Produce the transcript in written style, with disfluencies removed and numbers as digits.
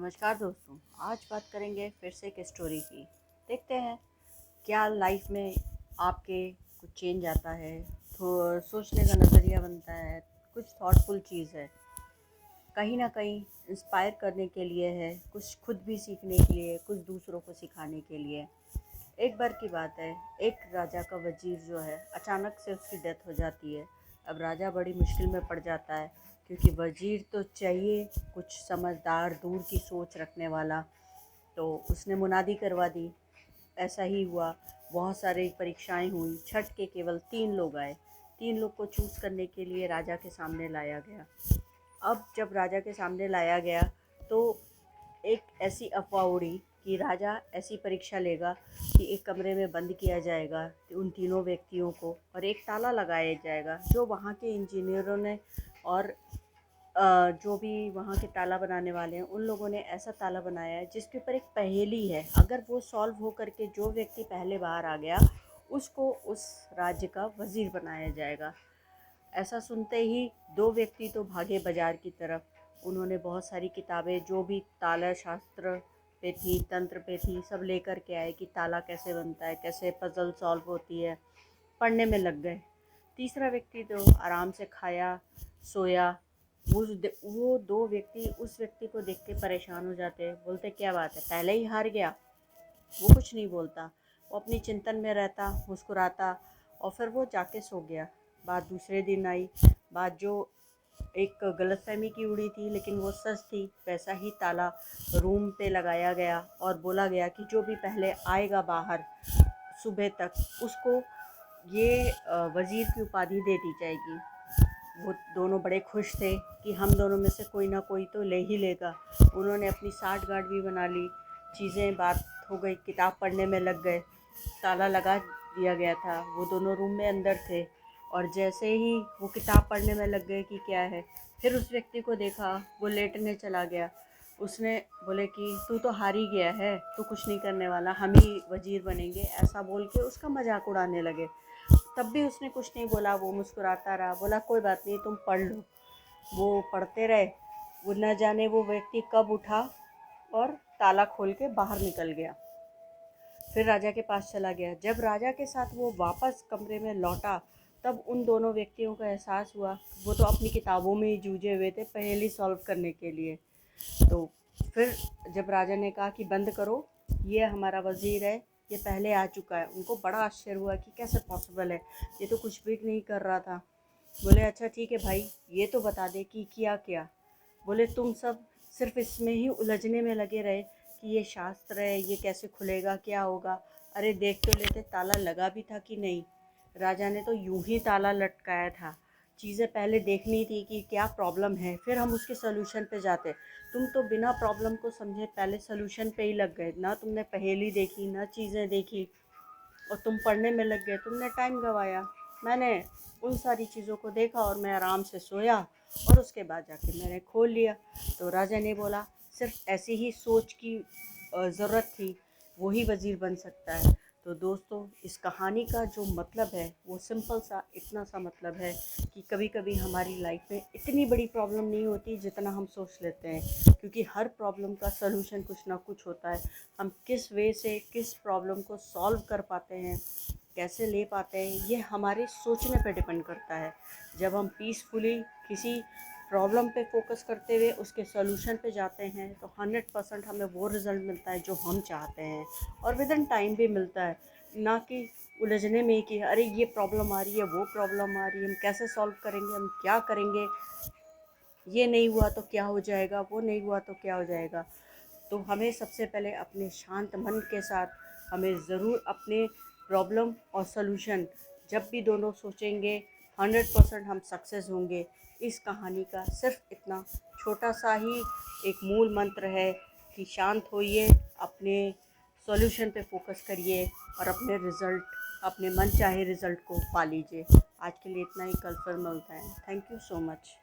नमस्कार दोस्तों, आज बात करेंगे फिर से एक स्टोरी की। देखते हैं क्या लाइफ में आपके कुछ चेंज आता है, तो सोचने का नज़रिया बनता है, कुछ थॉटफुल चीज़ है, कहीं ना कहीं इंस्पायर करने के लिए है, कुछ खुद भी सीखने के लिए, कुछ दूसरों को सिखाने के लिए। एक बार की बात है, एक राजा का वजीर जो है अचानक से उसकी डेथ हो जाती है। अब राजा बड़ी मुश्किल में पड़ जाता है, क्योंकि वजीर तो चाहिए कुछ समझदार, दूर की सोच रखने वाला। तो उसने मुनादी करवा दी। ऐसा ही हुआ, बहुत सारी परीक्षाएं हुई, छठ के केवल 3 लोग आए। 3 लोग को चूज़ करने के लिए राजा के सामने लाया गया। अब जब राजा के सामने लाया गया तो एक ऐसी अफवाह उड़ी कि राजा ऐसी परीक्षा लेगा कि एक कमरे में बंद किया जाएगा उन 3 व्यक्तियों को, और एक ताला लगाया जाएगा जो वहाँ के इंजीनियरों ने और जो भी वहाँ के ताला बनाने वाले हैं उन लोगों ने ऐसा ताला बनाया है जिसके ऊपर एक पहेली है। अगर वो सॉल्व हो करके जो व्यक्ति पहले बाहर आ गया उसको उस राज्य का वज़ीर बनाया जाएगा। ऐसा सुनते ही 2 व्यक्ति तो भागे बाजार की तरफ। उन्होंने बहुत सारी किताबें जो भी ताला शास्त्र पे थी, तंत्र पे थी, सब लेकर के आए कि ताला कैसे बनता है, कैसे पजल सॉल्व होती है, पढ़ने में लग गए। तीसरा व्यक्ति तो आराम से खाया सोया। वो 2 व्यक्ति उस व्यक्ति को देख के परेशान हो जाते हैं, बोलते क्या बात है, पहले ही हार गया। वो कुछ नहीं बोलता, वो अपनी चिंतन में रहता, मुस्कुराता, और फिर वो जाके सो गया। बात दूसरे दिन आई। बात जो एक गलतफहमी की उड़ी थी लेकिन वो सच थी। वैसा ही ताला रूम पे लगाया गया और बोला गया कि जो भी पहले आएगा बाहर सुबह तक उसको ये वज़ीर की उपाधि दे दी जाएगी। वो दोनों बड़े खुश थे कि हम दोनों में से कोई ना कोई तो ले ही लेगा। उन्होंने अपनी साठ गांठ भी बना ली, चीज़ें बात हो गई, किताब पढ़ने में लग गए। ताला लगा दिया गया था, वो दोनों रूम में अंदर थे, और जैसे ही वो किताब पढ़ने में लग गए कि क्या है, फिर उस व्यक्ति को देखा, वो लेटने चला गया। उसने बोले कि तू तो हार ही गया है, तू कुछ नहीं करने वाला, हम ही वज़ीर बनेंगे, ऐसा बोल के उसका मजाक उड़ाने लगे। तब भी उसने कुछ नहीं बोला, वो मुस्कुराता रहा, बोला कोई बात नहीं, तुम पढ़ लो। वो पढ़ते रहे। वो न जाने वो व्यक्ति कब उठा और ताला खोल के बाहर निकल गया। फिर राजा के पास चला गया। जब राजा के साथ वो वापस कमरे में लौटा तब उन दोनों व्यक्तियों को एहसास हुआ वो तो अपनी किताबों में ही जूझे हुए थे पहेली सॉल्व करने के लिए। तो फिर जब राजा ने कहा कि बंद करो, ये हमारा वज़ीर है, ये पहले आ चुका है, उनको बड़ा आश्चर्य हुआ कि कैसे पॉसिबल है, ये तो कुछ भी नहीं कर रहा था। बोले अच्छा ठीक है भाई, ये तो बता दे कि किया क्या। बोले तुम सब सिर्फ इसमें ही उलझने में लगे रहे कि ये शास्त्र है, ये कैसे खुलेगा, क्या होगा। अरे देख तो लेते ताला लगा भी था कि नहीं। राजा ने तो यूं ही ताला लटकाया था। चीज़ें पहले देखनी थी कि क्या प्रॉब्लम है, फिर हम उसके सोल्यूशन पे जाते। तुम तो बिना प्रॉब्लम को समझे पहले सोल्यूशन पे ही लग गए, ना तुमने पहेली देखी ना चीज़ें देखी, और तुम पढ़ने में लग गए, तुमने टाइम गंवाया। मैंने उन सारी चीज़ों को देखा और मैं आराम से सोया, और उसके बाद जाके मैंने खोल लिया। तो राजा ने बोला सिर्फ ऐसी ही सोच की ज़रूरत थी, वही वज़ीर बन सकता है। तो दोस्तों, इस कहानी का जो मतलब है वो सिंपल सा इतना सा मतलब है कि कभी कभी हमारी लाइफ में इतनी बड़ी प्रॉब्लम नहीं होती जितना हम सोच लेते हैं, क्योंकि हर प्रॉब्लम का सलूशन कुछ ना कुछ होता है। हम किस वे से किस प्रॉब्लम को सॉल्व कर पाते हैं, कैसे ले पाते हैं, ये हमारे सोचने पे डिपेंड करता है। जब हम पीसफुली किसी प्रॉब्लम पे फोकस करते हुए उसके सॉल्यूशन पे जाते हैं तो 100% हमें वो रिज़ल्ट मिलता है जो हम चाहते हैं, और विद इन टाइम भी मिलता है। ना कि उलझने में कि अरे ये प्रॉब्लम आ रही है, वो प्रॉब्लम आ रही है, हम कैसे सॉल्व करेंगे, हम क्या करेंगे, ये नहीं हुआ तो क्या हो जाएगा, वो नहीं हुआ तो क्या हो जाएगा। तो हमें सबसे पहले अपने शांत मन के साथ हमें ज़रूर अपने प्रॉब्लम और सॉल्यूशन जब भी दोनों सोचेंगे 100% हम सक्सेस होंगे। इस कहानी का सिर्फ इतना छोटा सा ही एक मूल मंत्र है कि शांत होइए, अपने सॉल्यूशन पे फोकस करिए, और अपने रिज़ल्ट, अपने मन चाहे रिज़ल्ट को पा लीजिए। आज के लिए इतना ही, कल फिर मिलता है। Thank you so much.